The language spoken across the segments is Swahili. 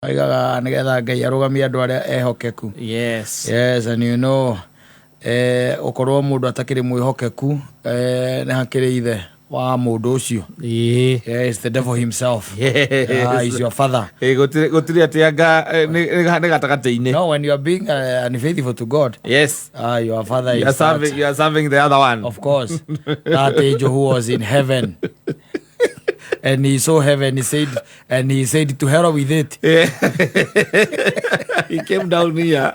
Aigaga nigetha Ngai arugamia andu aria ehokeku. Yes. Yes, and you know, okorwo mundu atakiri mwihokeku, ni hakiri ithe wa mundu ucio. Yes, the devil himself. Yes. He's your father. Gutiri atianga ni gatagati-ini. No, when you are being unfaithful to God. Yes. Your father you is you are serving the other one. Of course. That angel who was in heaven. And he saw heaven, he said to hell with it. Yeah. He came down here.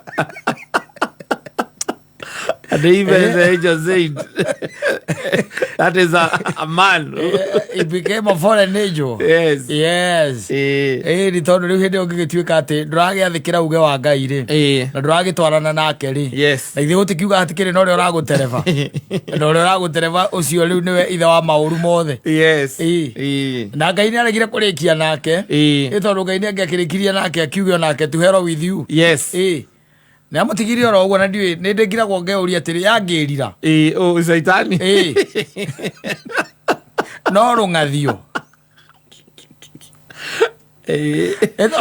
And even the angel said, that is a man. He became a fallen angel. Yes. Yes. Ni tondu riu hindi ungigituika ati nduragiathikira uge wa Ngai ri na nduragitwarana nake ri. Yes. Na ithe gutikiuga hatikiri no ria uragutereva no ria uragutereva ucio riu niwe ithe wa mauru mothe. Yes. Na Ngai ni aregire kurikia nake ni tondu Ngai ni angiakirikiria nake akiuge nake to hell with you. Yes. Na amutigiri oro uguo na ndiwe ni ndingiragwo ngeuria atiri yangirira Caitani no rungathio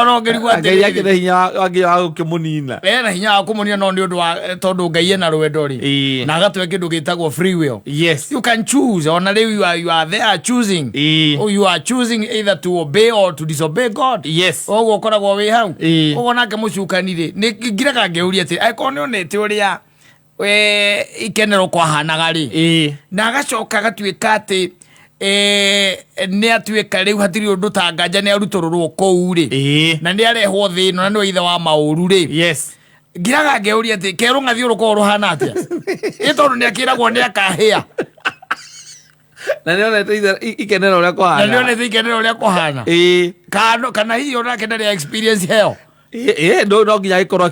oro ngirigwa atiri yake na hinya wa gukimunina na hinya wa kumunina no ni undu wa tondu Ngai ena rwendo ri na agatwe kindu gitagwo free will. Yes, you can choose. Ona riu you are there choosing. You are choosing either to obey or to disobey God. Yes, oguo koragwo wi hau oguo nake mucukani ri ni ngiraga ngeuria atiri aiko ni onete uria ikenero kwa hanaga ri na agacoka agatuika ati ni atuika riu hatiri undu ta nganja ni arutororwo kou ri na ni arehwo thino na ni ithe wa mauru ri. Yes, ngiraga ngeuria ati kero ngathi uruko ruhana atia itondu ni akiragwo ni akahia na ni onete ikenero uria kuhana na ni onete ikenero uria kuhana kana hiyo nake ndari experience hell. No nginya ikorwo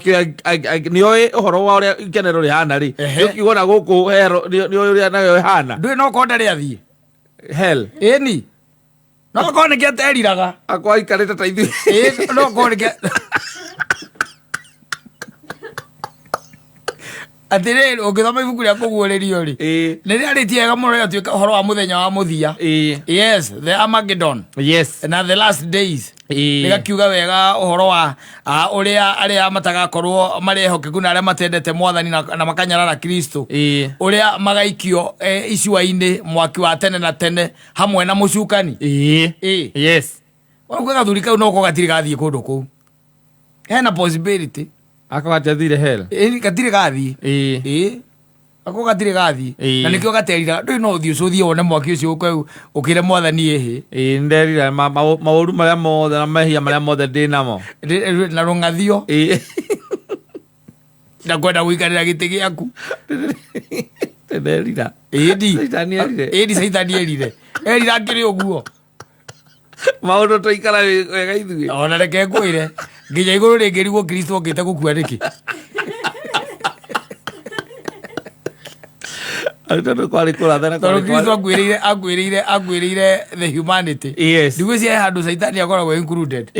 ni oi uhoro wa uria ikenero rihana ri ukigona guku hero ni uria nayo ihana ndui no ko ndari athie hell ni no ko ne geteriraga akwa ikarite ta ithu no ko ne atire ogithoma ibuku ria kuguurerio ri ni ria ritiega muno ria tuika horo wa muthenya wa muthia. Yes, the Armageddon. Yes, na the last days nigakiuga wega uhoro wa uria aria matagakorwo marehokeku na aria matendete mwathani na makanyarara Kristo uria magaikio icua-ini mwaki wa tene na tene hamwe na mucukani. Yes, wako gathuri kau no ko gatiri gathie kundu kuu hena possibility akagathire hell gatiri gathie ako gatiri gathie na nikio gaterira ndui no thio cuthie wone mwaki ucio ukau ukire mwathani ehe nderira mauru maria mothe na mehia maria mothe ndinamo na rungathio na kwenda guikarira giti giaku nderira Caitani erira ngiri uguo maundu tuikara wega ithuĩ ona reke ngwire nginya iguru ringirigwo Kristo ngite gukua riki atondo kwari kurathana kwa Kristo agwirire the humanity. Yes, ndigwiciria handu Caitani akoragwo included.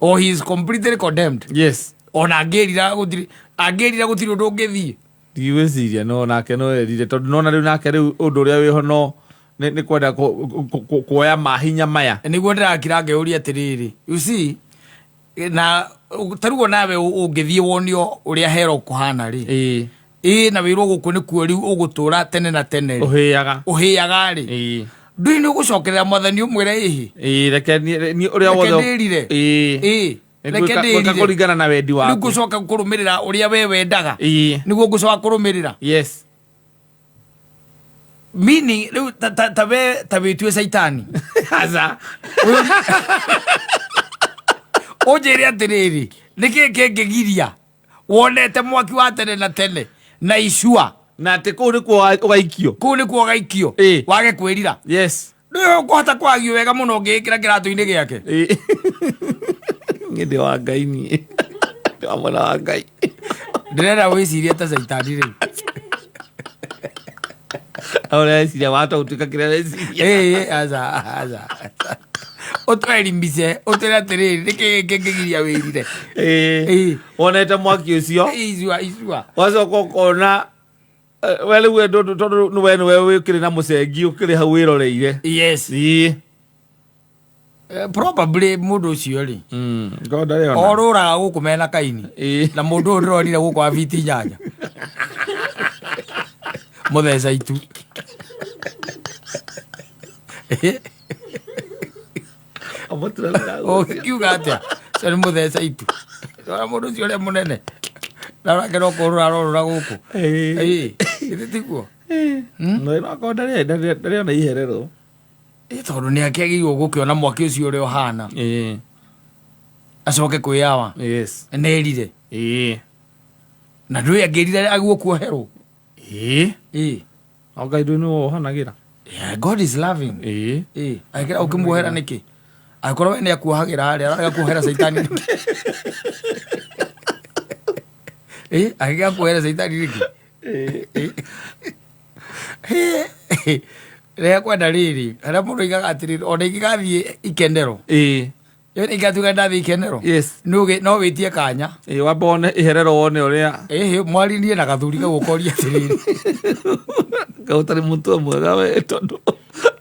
Or he is completely condemned. Yes, ona angirira gutiri undu ungithie ndigwiciria no nake no erire tondu nona riu nake riu undu uria wiho no ni kwenda kuoya mahinya maya niguo ndirakira ngeuria atiriri. You see, na tarugo nawe ungithie wonio uria hero kuhana ri na wirwo guku ni kuo riu ugutura tene na tene uhiaga ri ndui ni ugucokerera mwathani umwire ihi reke ni uria wothe reke kuringana na wendi waku ni gucoka kurumirira uria we wendaga niguo gucoka kurumirira. Yes, meaning riu tawe tue Caitani aza ojeri atiriri niki kengegiria wonete mwaki wa tene na tene na icua na ati kuu ni kuo ugaikio wage kwirira. Yes, ndio kuhota kwagio wega muno ngikira kiratu-ini giake ngindi wa Ngai ni amana wa Ngai ndirenda wiciria ta Caitani ri ahora ciria watu utuika kira weciria aza otwerimbise oteratereri nikengegiria wirire wonete mwaki ucio icua wacoka ukona wele we tondu niwe wikire na mucengi ukire hau wiroreire. Yes, probably mundu ucio ri God ari ona oruraga guku mena Kaini na mundu uronire guku aviti nyanya mutheca itu kiuga atia cio nĩ mutheca itu ora mundu ucio ũrĩa mũnene na ũrakĩrwo kũrũra arorũra gũkũ ĩthĩ tiguo no ndarĩ ona iherero tondũ nĩ akĩagĩirwo gũkĩona mwaki ũcio ũrĩa ũhana acoke kwĩyawa nerire na ndũĩ angĩrire aguo kuoherwo Ngai ndũĩ nĩwe wohanagĩra God is loving agĩkĩra ũkĩmuohera nĩkĩ akorwo we nĩ akuohagĩra harĩa araga kuohera Caitani nĩkĩ agĩkĩra kuohera Caitani nĩkĩ rĩa kwenda rĩrĩ harĩa mũndũ aigaga atĩrĩrĩ ona ingĩgathiĩ ikenero ingatuĩka ndathiĩ ikenero no wĩtie kanya wamba wone iherero wone ũrĩa mwaririe na gathuri gagũkoria atĩrĩrĩ gaũtarĩ mũtu mwega we tondũ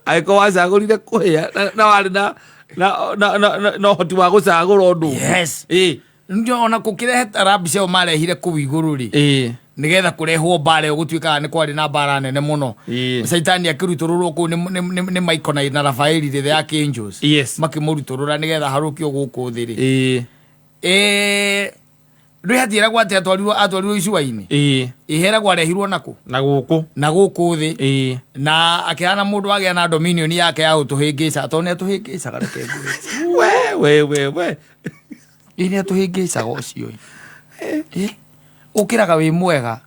angĩkorwo wacagũrire kũhĩa na warĩ na ũhoti wa gũcagũra ũndũ ndio ona gũkĩrehe tarabu ciao marehire kũu igũrũ rĩ nigetha kũrehwo mbara ĩyo gũtuĩkaga nĩ kwarĩ na mbara nene mũno Caitani akĩrutũrũrwo kũu nĩ Michael na Rafaeli the Archangels makĩmũrutũrũra nigetha harũkio gũkũ thĩ rĩ ndũĩ hatiĩragwo atĩ atwarirwo icua-inĩ iheragwo arehirwo nakũ na gũkũ thĩ na akĩhana mũndũ wagĩa na dominion yake ya gũtũhĩngĩca tondũ nĩ atũhĩngĩcaga reke nĩ atũhĩngĩcaga ũcio ũkĩraga wĩ mwega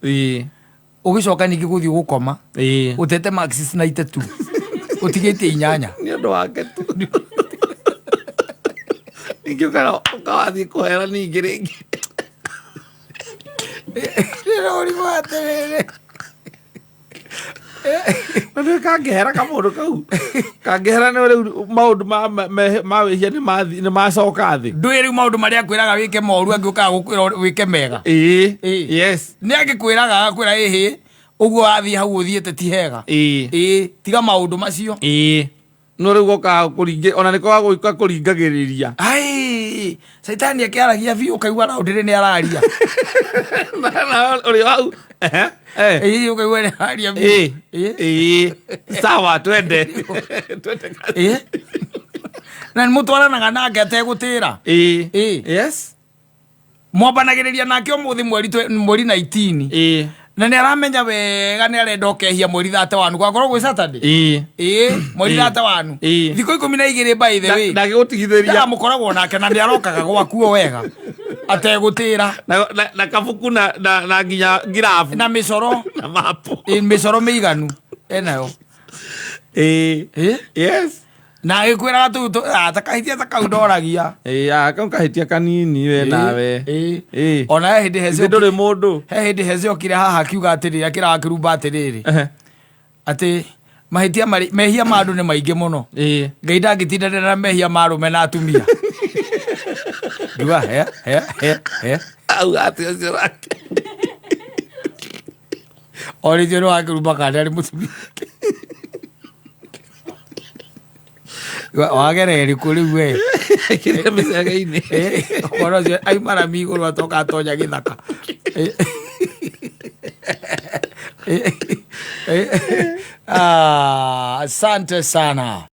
ũgĩcoka ningĩ gũthiĩ gũkoma ũtete maxis na itetu ũtigĩtie inyanya nĩ ũndũ wake tu ningĩ ũkawathiĩ kũhera ningĩ rĩngĩ ũrimũ atĩrĩrĩ na nĩ kangĩhera kamũndũ kau kangĩhera nĩ rĩu maũndũ ma wĩhia nĩ macoka thĩ ndũĩ rĩu maũndũ marĩa akwĩraga wĩke moru angĩũkaga gũkwĩra wĩke mega nĩ angĩkwĩraga akwĩra ĩhĩ ũguo wathiĩ hau ũthiĩte ti hega tiga maũndũ macio no rĩu gokaga kũringe ona nĩko wagũka kũringagĩrĩria Caitani akĩaragia biũ ũkaigua raũndĩrĩ nĩ araria ũrĩ wau ũkaigua nĩ araria sawa twende na nĩ mũtwaranaga nake ategũtĩra mwambanagĩrĩria nake ũmũthĩ mweri 19 na nĩ aramenya wega nĩ arenda ũkehia mweri 31 gwakorwo gwĩ Saturday mweri 31 thikũ 12 by the way ndagĩgũtigithĩria mũkoragwo nake na nĩ arokaga gwakuo wega ategũtĩra na kabuku na nginya ngirabu na mĩcoro na mapu mĩcoro mĩiganu enayo na agĩkwĩraga tũu takahĩtia takau ndoragia kau kahĩtia kanini we nawe ona he hĩndĩ ndũrĩ mũndũ he hĩndĩ heciokire haha akiuga atĩrĩrĩ akĩraga kĩrumba atĩrĩrĩ atĩ mahĩtia mehia ma andũ nĩ maingĩ mũno Ngai ndangĩtindanĩra na mehia ma arũme na atumia ngiuga auga atĩ ũcio wake orĩtio nĩ wa kĩrumba kana arĩ mũtumia wagereri kå rä u we kä mä cege-inä koro cio aimarami igå rå atoka atonya gä thaka asante sana.